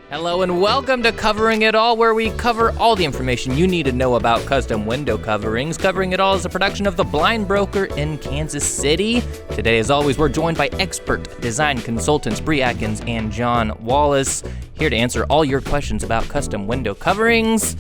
Hello and welcome to Covering It All, where we cover all the information you need to know about custom window coverings. Covering It All is a production of The Blind Broker in Kansas City. Today, as always, we're joined by expert design consultants Bree Atkins and John Wallace, here to answer all your questions about custom window coverings.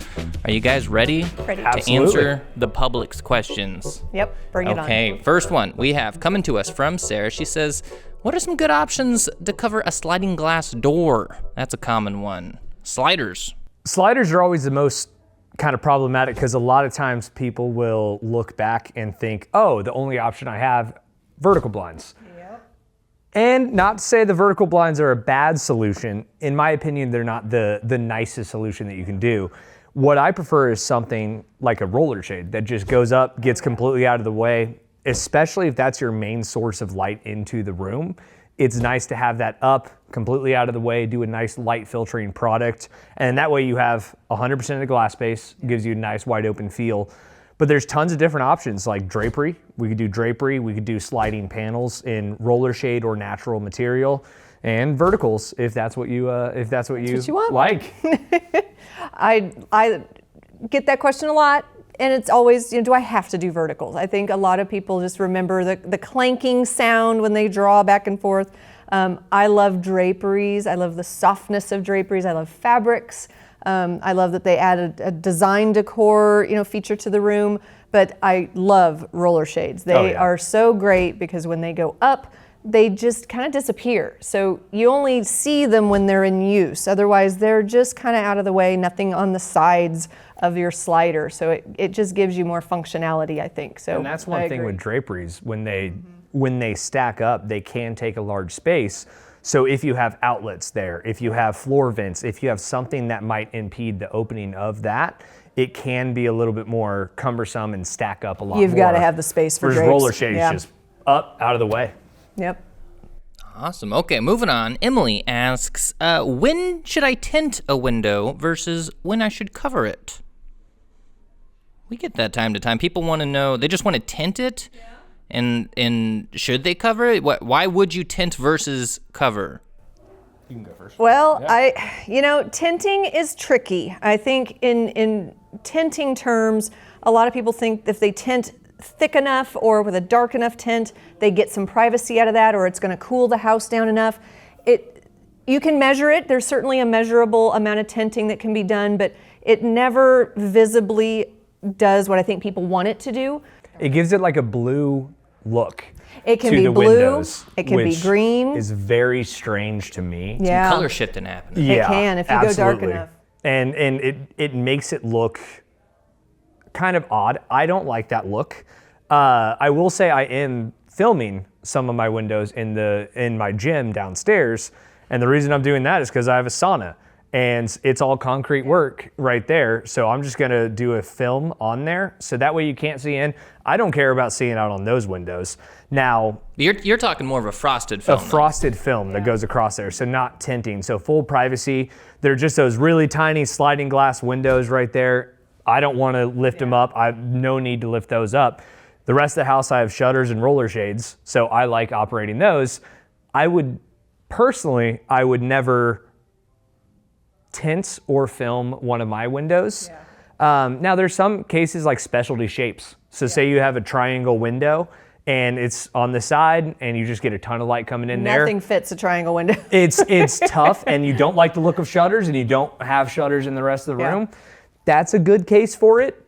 Are you guys ready? Ready. To answer the public's questions? Yep, bring it on. Okay, first one we have coming to us from Sarah. She says, what are some good options to cover a sliding glass door? That's a common one. Sliders. Sliders are always the most kind of problematic because a lot of times people will look back and think, oh, the only option I have, vertical blinds. Yep. And not to say the vertical blinds are a bad solution. In my opinion, they're not the nicest solution that you can do. What I prefer is something like a roller shade that just goes up, gets completely out of the way, especially if that's your main source of light into the room. It's nice to have that up, completely out of the way, do a nice light filtering product. And that way you have 100% of the glass space, gives you a nice wide open feel. But there's tons of different options like drapery. We could do drapery, we could do sliding panels in roller shade or natural material, and verticals if that's what you want. like. I get that question a lot. And it's always, do I have to do verticals? I think a lot of people just remember the clanking sound when they draw back and forth. I love draperies. I love the softness of draperies. I love fabrics. I love that they added a design decor, feature to the room. But I love roller shades. They are so great because when they go up, they just kind of disappear. So you only see them when they're in use. Otherwise, they're just kind of out of the way, nothing on the sides of your slider. So it just gives you more functionality, I think. So and that's one thing with draperies. When they stack up, they can take a large space. So if you have outlets there, if you have floor vents, if you have something that might impede the opening of that, it can be a little bit more cumbersome and stack up a lot more. You've got to have the space for drapes. Roller shades just up, out of the way. Yep. Awesome. Okay, moving on. Emily asks, when should I tint a window versus when I should cover it? We get that time to time. People want to know, they just want to tint it, and should they cover it? Why would you tint versus cover? You can go first. Well, tinting is tricky. I think in tinting terms, a lot of people think if they tint thick enough or with a dark enough tint, they get some privacy out of that, or it's going to cool the house down enough. You can measure it. There's certainly a measurable amount of tinting that can be done, but it never visibly does what I think people want it to do. It gives it like a blue look. It can to be the blue. Windows, it can be green. Is very strange to me. Yeah. Color shifting happening. Yeah, it can if you go dark enough. And it makes it look kind of odd. I don't like that look. I will say I am filming some of my windows in my gym downstairs, and the reason I'm doing that is because I have a sauna, and it's all concrete work right there. So I'm just gonna do a film on there, so that way you can't see in. I don't care about seeing out on those windows. Now, you're talking more of a frosted film. A frosted film that goes across there, so not tinting. So full privacy. They're just those really tiny sliding glass windows right there. I don't want to lift them up. I have no need to lift those up. The rest of the house, I have shutters and roller shades, so I like operating those. I would never tint or film one of my windows. Yeah. Now, there's some cases like specialty shapes. So say you have a triangle window and it's on the side and you just get a ton of light coming in there. Nothing fits a triangle window. It's tough, and you don't like the look of shutters and you don't have shutters in the rest of the room. That's a good case for it.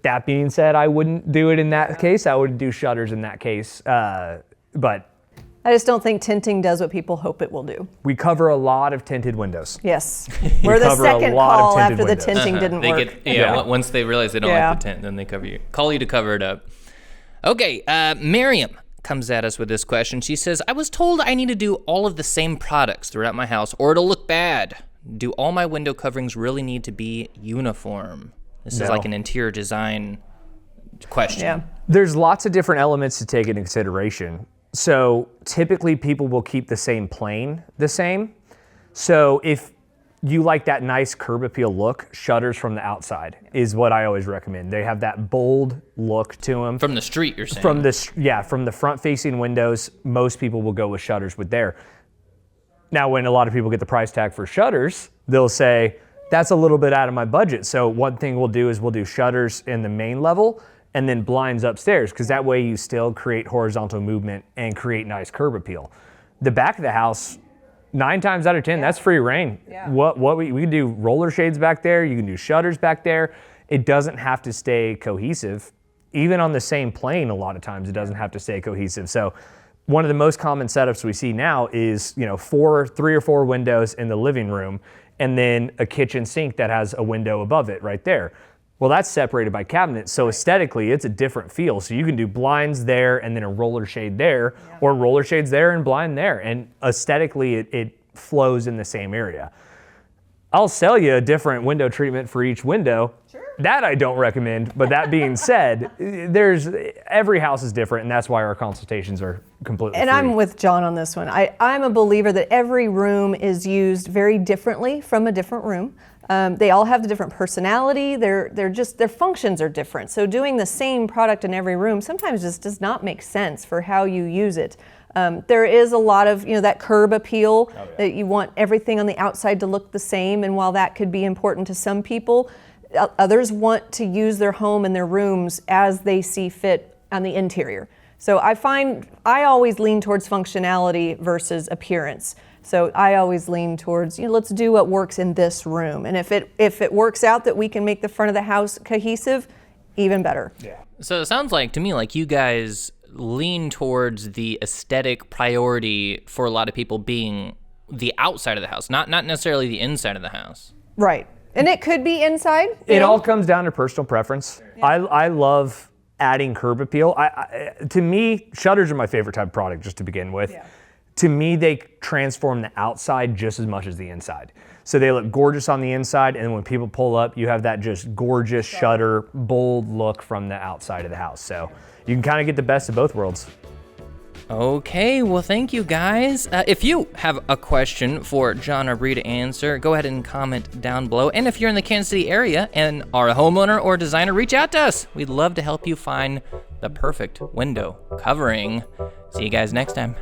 That being said, I wouldn't do it in that case. I would do shutters in that case. But I just don't think tinting does what people hope it will do. we cover a lot of tinted windows. Yes. We're the cover a second lot of call tinted after the windows. tinting didn't They work. get, once they realize they don't like the tint, then they call you to cover it up. Okay, Miriam comes at us with this question. She says, I was told I need to do all of the same products throughout my house or it'll look bad. Do all my window coverings really need to be uniform? This is No. like an interior design question. Yeah. There's lots of different elements to take into consideration. So typically people will keep the same plane the same. So if you like that nice curb appeal look, shutters from the outside is what I always recommend. They have that bold look to them. From the street, you're saying? From the front facing windows, most people will go with shutters with there. Now, when a lot of people get the price tag for shutters, they'll say, that's a little bit out of my budget. So one thing we'll do is we'll do shutters in the main level and then blinds upstairs, because that way you still create horizontal movement and create nice curb appeal. The back of the house, 9 times out of 10, that's free reign. Yeah. We can do roller shades back there, you can do shutters back there. It doesn't have to stay cohesive. Even on the same plane, a lot of times it doesn't have to stay cohesive. So one of the most common setups we see now is, 3 or 4 windows in the living room, and then a kitchen sink that has a window above it right there. Well, that's separated by cabinets, so aesthetically it's a different feel. So you can do blinds there and then a roller shade there, or roller shades there and blind there, and aesthetically it flows in the same area. I'll sell you a different window treatment for each window. Sure. That I don't recommend, but that being said, every house is different, and that's why our consultations are completely And free. I'm with John on this one. I'm a believer that every room is used very differently from a different room. They all have the different personality. Their functions are different. So doing the same product in every room sometimes just does not make sense for how you use it. There is a lot of that curb appeal that you want everything on the outside to look the same. And while that could be important to some people, others want to use their home and their rooms as they see fit on the interior. So I find I always lean towards functionality versus appearance. So I always lean towards, let's do what works in this room. And if it works out that we can make the front of the house cohesive, even better. Yeah. So it sounds like to me like you guys lean towards the aesthetic priority for a lot of people being the outside of the house, not necessarily the inside of the house. Right. And it could be inside. It all comes down to personal preference. Yeah. I love adding curb appeal. To me, shutters are my favorite type of product just to begin with. Yeah. To me, they transform the outside just as much as the inside. So they look gorgeous on the inside, and when people pull up, you have that just gorgeous shutter, bold look from the outside of the house. So you can kind of get the best of both worlds. Okay, well, thank you guys. If you have a question for John or Bree to answer, go ahead and comment down below. And if you're in the Kansas City area and are a homeowner or designer, reach out to us. We'd love to help you find the perfect window covering. See you guys next time.